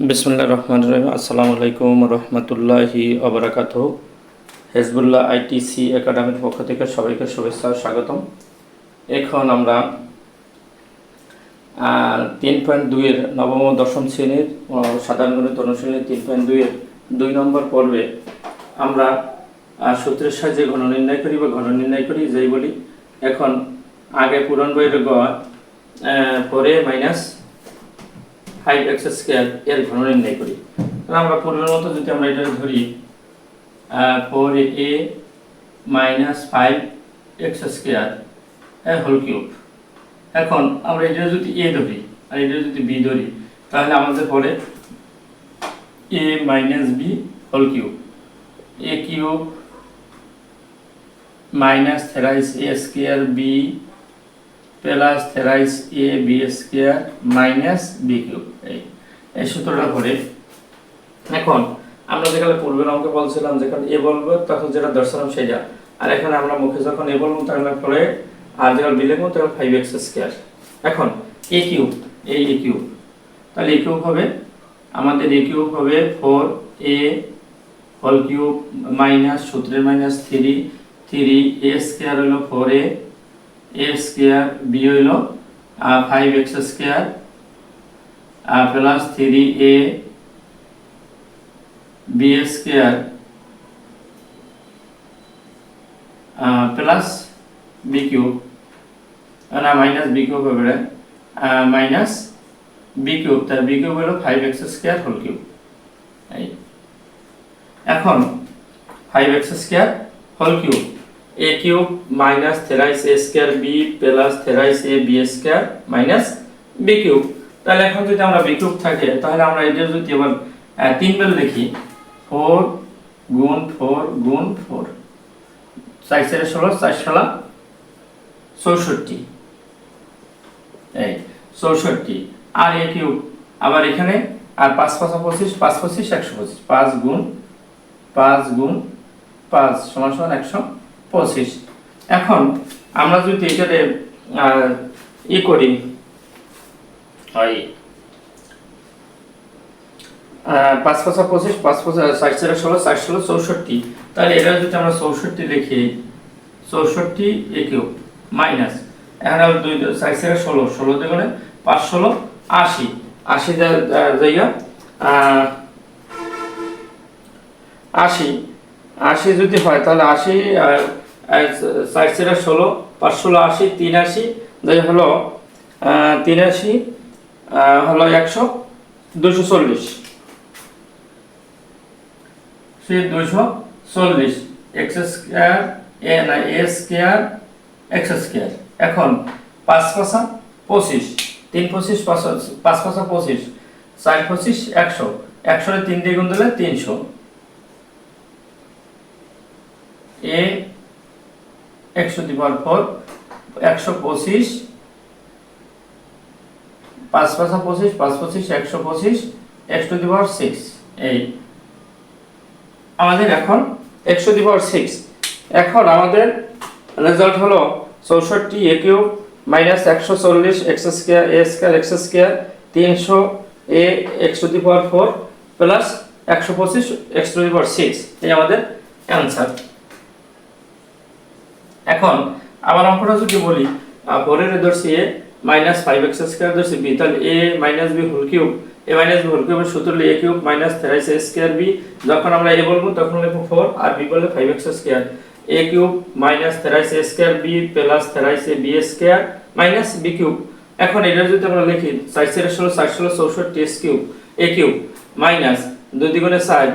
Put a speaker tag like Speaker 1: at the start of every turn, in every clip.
Speaker 1: বিসমিল্লাহির রহমানির রহিম। আসসালামু আলাইকুম রহমতুল্লাহি ওবারাকাতুহু। হেজবুল্লাহ আইটিসি একাডেমির পক্ষ থেকে সবাইকে শুভেচ্ছা ও স্বাগতম। এখন আমরা 3.2 এর নবম ও দশম শ্রেণীর সাধারণ গণিত অনুশীলনী 3.2 এর 2 নম্বর পর্বে আমরা সূত্রের সাহায্যে ঘন নির্ণয় করি বা ঘন নির্ণয় করি যেই বলি। এখন আগে পুরান বইয়ের গ 4a মাইনাস 5x স্কয়ার এর ঘন নির্ণয় করি। তাহলে আমরা পূর্বের মতো যদি আমরা এটা ধরি 4a মাইনাস 5x স্কয়ার এর হোল কিউব। এখন আমরা এটা যদি a ধরি আর এটা যদি b ধরি তাহলে আমাদের পড়ে a minus b whole cube, a cube minus thrice a square b plus thrice a b square minus b cube. এই সূত্রটা পড়ে। এখন আমরা যেখানে পূর্বের অঙ্কে বলছিলাম যেখানে a বলবো তখন যেটা দর্শালাম সেটা, আর এখানে আমরা মুখে যখন a বলবো তাহলে পরে আর যখন b লিখবো তখন 5x স্কয়ার। এখন a কিউব, a কিউব, তাহলে a কিউব হবে আমাদের a কিউব হবে 4a হোল কিউব মাইনাস সূত্রের মাইনাস 3 a স্কয়ার হলো 4a a স্কয়ার b হইল 5x square plus 3a b square plus b cube না মাইনাস b কিউব হবে minus b cube, তার b কিউব হলো 5x স্কয়ার হোল কিউব। এখন 5x square whole cube a cube minus thrice a square b plus thrice a b square minus b cube. তাহলে এখন যদি আমরা b cube থাকে তাহলে আমরা এটা যদি এবার 3 বার লিখি 4 গুণ 4 গুণ 4 4 4 16 4 16 64 এই 64 আর a কিউব আবার এখানে আর 5 5 25 5 25 125 5 গুণ 5 সমান সমান 125। এখন আমরা যদি এটাতে করি হয় 5 5 25 5 5 60 16 60 16 64, তাহলে এটা যদি আমরা 64 লিখি 64 a কিউব মাইনাস এখানে 2 60 16 16 দ্বিগুণে 5 16 80 80 জায়গা 80 যদি হয় তাহলে 80 60 16 5 16 80 83 যাই হলো 83 হলো 100 240 সেই 240 x স্কয়ার a না a স্কয়ার x স্কয়ার। এখন 5 5 25 3 25 5 5 25 4 25 100 100 এর 3 দিয়ে গুণ দিলে 300 a 100 the power 4 125 5 5 25 5 25 125 x to the power 6। এই আমাদের এখন x টু দি পাওয়ার 6। এখন আমাদের রেজাল্ট হলো 64 a cube minus 140 x square a square x square 300 a x to the power 4 plus 125 x to the power 6। এই আমাদের answer. এখন আবার অঙ্কটা যদি বলি 4 এর ধরছি a মাইনাস 5x স্কয়ার ধরছি b, তাহলে a minus b whole cube a minus b whole কিউবের সূত্র হলো a cube minus thrice a square b, যখন আমরা a বলবো তখন লিখব 4 আর b বললে 5x square a cube minus thrice a square b plus thrice a b square minus b cube. এখন এটা যদি আমরা লিখি 4 4 16 4 16 64 s cube a cube minus 2 দ্বিগুণে 4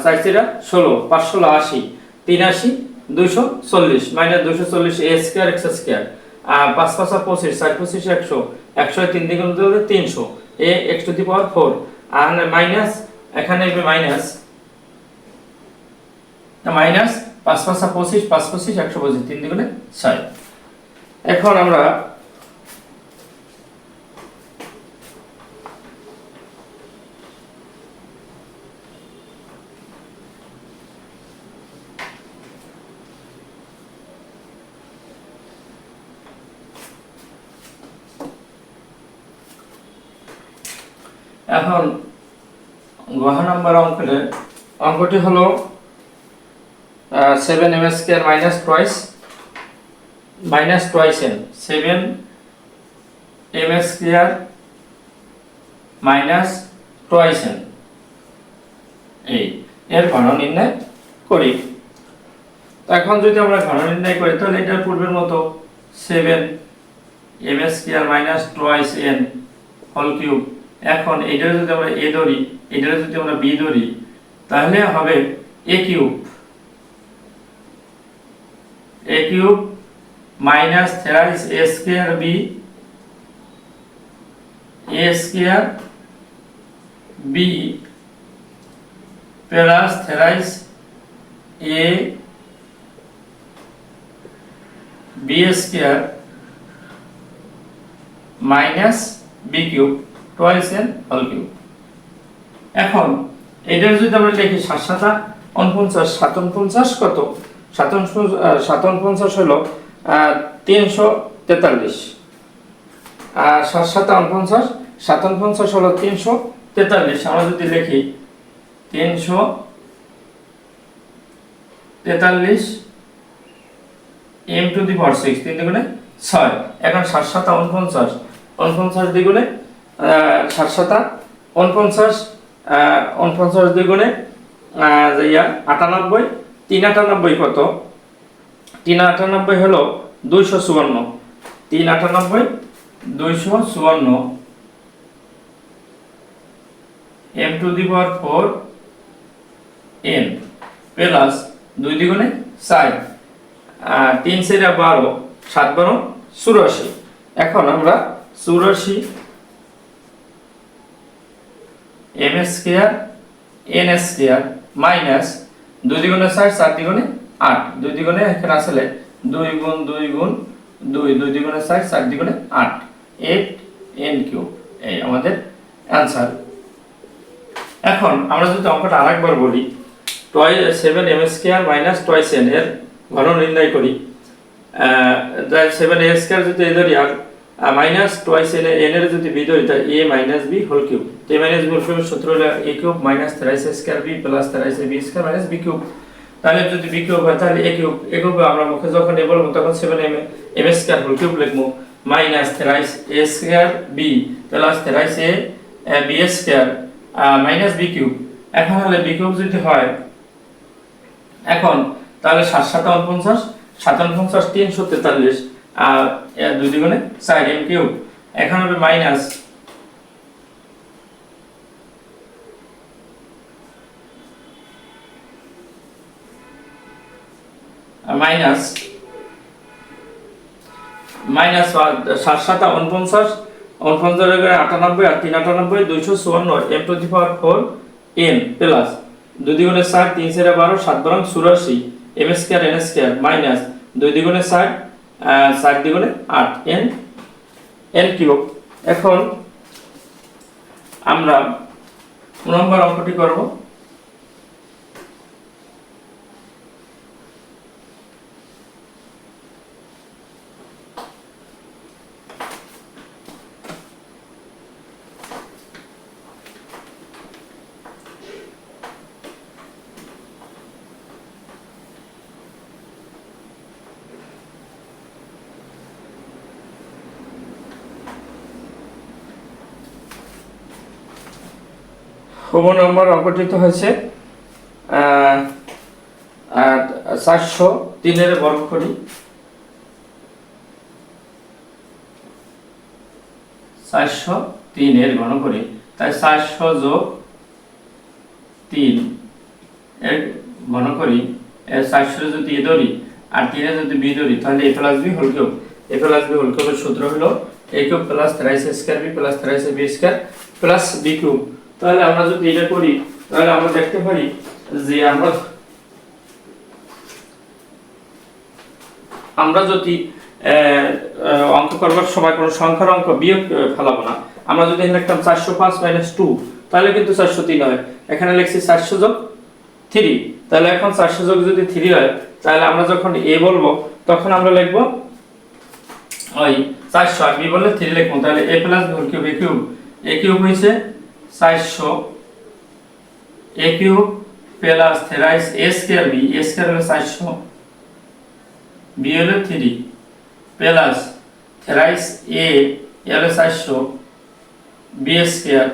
Speaker 1: 4 4 16 5 16 80 83 240 minus 240 a square x square 5 5 25 4 25 100 100 এর 3 দ্বিগুণ দিলে 300 a x to the power 4 আর minus এখানে হবে মাইনাস 5 5 25 5 25 125 3 দ্বিগুণে 6। এখন আমরা এখন গহ নাম্বার অঙ্কটি হলো 7m square minus twice n 7m square minus twice n এর ঘন নির্ণয় করি। এখন যদি আমরা ঘন নির্ণয় করি তাহলে এটার পূর্বের মতো 7m square minus twice n whole cube. এখন এটার যদি আমরা a ধরি, এটার যদি আমরা b ধরি, তাহলে হবে a cube minus thrice a square b plus thrice a b square minus b cube twice n whole cube. এখন এটার যদি আমরা লিখি 7 7 49 7 কত 7 হলো 343 আর 7 7 49 হলো 343। আমরা যদি লিখি 343 m টু দি পাওয়ার 6 3 দ্বিগুণে 6। এখন 7 7 49 দ্বিগুণে 7 7 49 দ্বিগুণে 98 398 কত 398 হলো 254 398 254 m two the power 4 n plus 2 দ্বিগুণে 4 3 4 12 7 12 84। এখন আমরা 84 m square n square minus 2 দ্বিগুণে 4 4 দ্বিগুণে 8 2 দ্বিগুণে এখানে আসলে 2 গুণ 2 গুণ 2 2 দ্বিগুণে 4 4 দ্বিগুণে 8 8 n কিউব এই আমাদের आंसर। এখন আমরা যদি অঙ্কটা আরেকবার বলি 7m square minus twice n এর ঘন নির্ণয় করি। 7a স্কয়ার যদি এ ধরি আর মাইনাস টুয়াইস n এর যদি b ধরি তাই a minus b whole cube. তো a minus b whole cube সূত্র হলো a cube minus thrice a square b plus thrice a b square minus b cube. তাহলে যদি b কিউব হয় তাহলে a কিউব আমরা মুখে যখন এ বলবো তখন 7m স্কয়ার হোল কিউব লিখবো minus thrice a square b plus thrice a b square minus b cube. এখন হলে b কিউব যদি হয় এখন তাহলে 7 7 49 343 আর 2 দ্বিগুণে 4 m কিউব। এখন হবে মাইনাস মাইনাস 7 7 49 49 এর 98 আর 3 98 254 m two the power 4 n plus 2 দ্বিগুণে 4 3 4 12 7 12 84 m square n square minus 2 দ্বিগুণে 4 4 দ্বিগুণে 8 n cube. এখন আমরা নম্বর অঙ্কটি করব। নম্বর অঙ্কটি তো হয়েছে 403 এর বর্গ করি। 403 এর ঘন করি তাই 400 যোগ 3 এর ঘন করি 400 যদি এ ধরি আর 3 এ যদি b ধরি তাহলে a plus b whole cube. a plus b whole কিউবের সূত্র হলো a cube plus thrice a square b plus thrice a b square plus b cube. তাহলে আমরা যদি এটা করি তাহলে আমরা দেখতে পারি যে আমরা যদি অঙ্ক করবার সময় কোনো সংখ্যার অঙ্ক বিয়োগ ফেলাবো না। আমরা যদি এখানে লিখতাম 405 - 2 তাহলে কিন্তু 403 হয়। এখানে লিখছি 400 যোগ 3 তাহলে এখন 400 যোগ যদি 3 হয় তাহলে আমরা যখন a বলবো তখন আমরা লিখব ওই 400 আর b বললে 3 লিখব। তাহলে a plus b whole cube a cube হইছে 400 a cube plus thrice a square b, a square হলো 400, বি হলো 3 প্লাস থেরাইস এ হলো 400, b square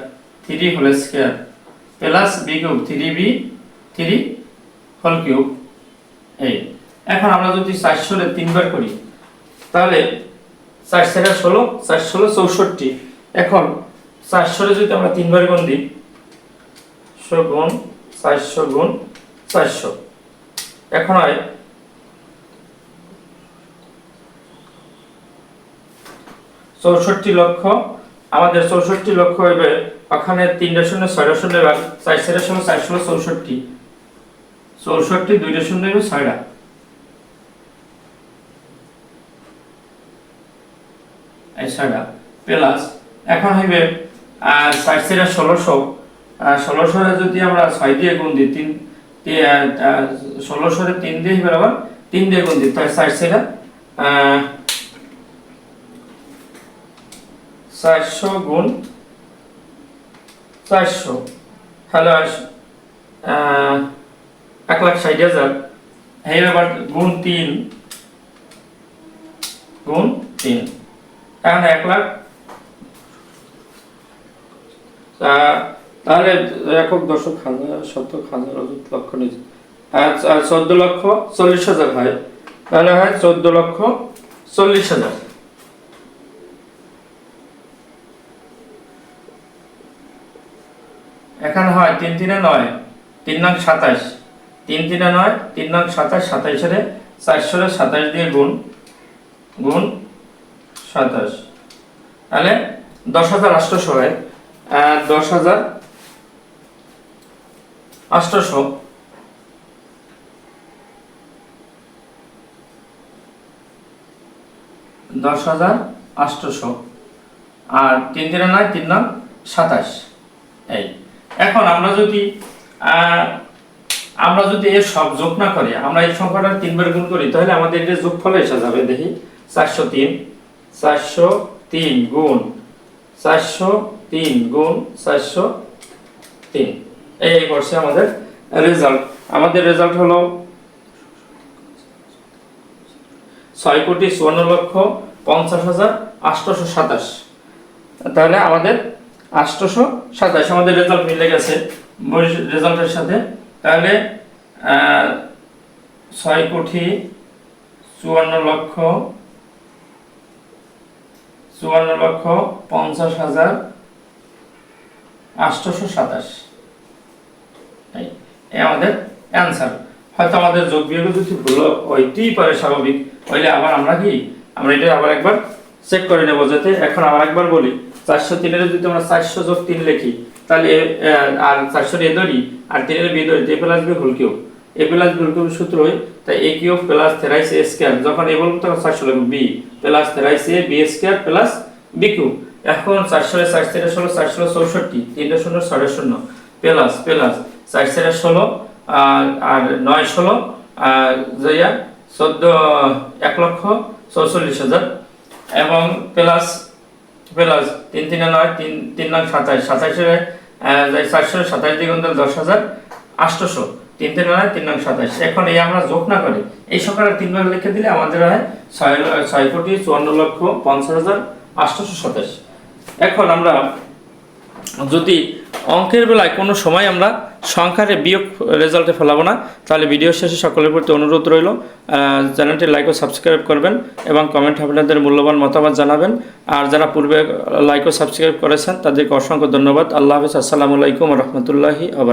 Speaker 1: 3 whole square plus b cube 3b 3 whole cube. এই এখন আমরা যদি 400 এর 3 বার করি তাহলে 4 × 16 4 16 64। এখন 400 এর যদি আমরা 3 বার গুণ দিই 100 গুণ 400 গুণ 400, এখন হয় 64 লক্ষ। আমাদের 64 লক্ষ হবে ওখানে 3টা শূন্য 6টা শূন্য ভাগ 4 × 16 4 16 64 64 2টা শূন্য হবে 6টা। এই 6টা প্লাস এখন হবে 4 × 1600, 1600 এর যদি আমরা 6 দিয়ে গুণ দিই 1600 এর 3 দিয়ে হবে আবার 3 দিয়ে গুণ দিই তাই 4 × 400 গুণ 400 হ্যালো 1,60,000। এই আবার গুণ 3 গুণ 3 এখন 1 লাখ। তাহলে একক দশক হাজার শতক হাজার অযুত লক্ষ নিচে 14,40,000 হয়। তাহলে হয় 14,40,000। এখানে হয় 3 3 9 3 9 27 3 3 9 3 9 27 27 এর 400 এর 27 দিয়ে গুণ গুণ 27 তাহলে 10,800 হয়। 10,800 10,800 আর 3 3 9 3 9 27। এই এখন আমরা যদি এর সব যোগ না করি আমরা এই সংখ্যাটা 3 বার গুণ করি তাহলে আমাদের এর যোগফল এসে যাবে। দেখি 403 গুণ 403 গুণ 403 এই করছে আমাদের রেজাল্ট। আমাদের রেজাল্ট হলো 6,54,50,827। তাহলে আমাদের 827 আমাদের রেজাল্ট মিলে গেছে রেজাল্টের সাথে। তাহলে 6,54,50,827 এই আমাদের অ্যান্সার। হয়তো আমাদের যোগ বিয়োগ যদি ভুল হইতেই পারে, স্বাভাবিক হইলে আবার আমরা এটা আবার একবার চেক করে নেব যাতে। এখন আবার একবার বলি 403 এর যদি আমরা 400 যোগ 3 লিখি তাহলে আর 400 এ ধরি আর 3 এর বি ধরি, a plus b whole cube, a plus b whole cube সূত্র হয় তাই a cube plus thrice a square, যখন a বলবো তখন 400 লিখব b plus thrice a b square plus b cube. এখন 400 এর 4 × 16 4 16 64 3টা শূন্য 6টা শূন্য প্লাস প্লাস 4 × 16 আর 9 16 যাইয়া 1,44,000 এবং প্লাস প্লাস 3 3 9 3 3 9 27 27 এর 427 দিয়ে গুণ দিলে 10,800 3 3 9 3 9 27। এখন এই আমরা যোগ না করি এই সংখ্যাটা 3 বার লিখে দিলে আমাদের হয় 6,54,50,827। এখন আমরা যদি অঙ্কের বেলায় কোনো সময় আমরা সংখ্যার বিয়োগ রেজাল্টে ফেলাবো না, তাহলে ভিডিও শেষে সকলের প্রতি অনুরোধ রইল চ্যানেলটি লাইক ও সাবস্ক্রাইব করবেন এবং কমেন্ট আপনাদের মূল্যবান মতামত জানাবেন। আর যারা পূর্বে লাইক ও সাবস্ক্রাইব করেছেন তাদেরকে অসংখ্য ধন্যবাদ। আল্লাহ হাফেজ। আসসালামু আলাইকুম ওয়া রাহমাতুল্লাহি ওয়া বারাকাতুহু।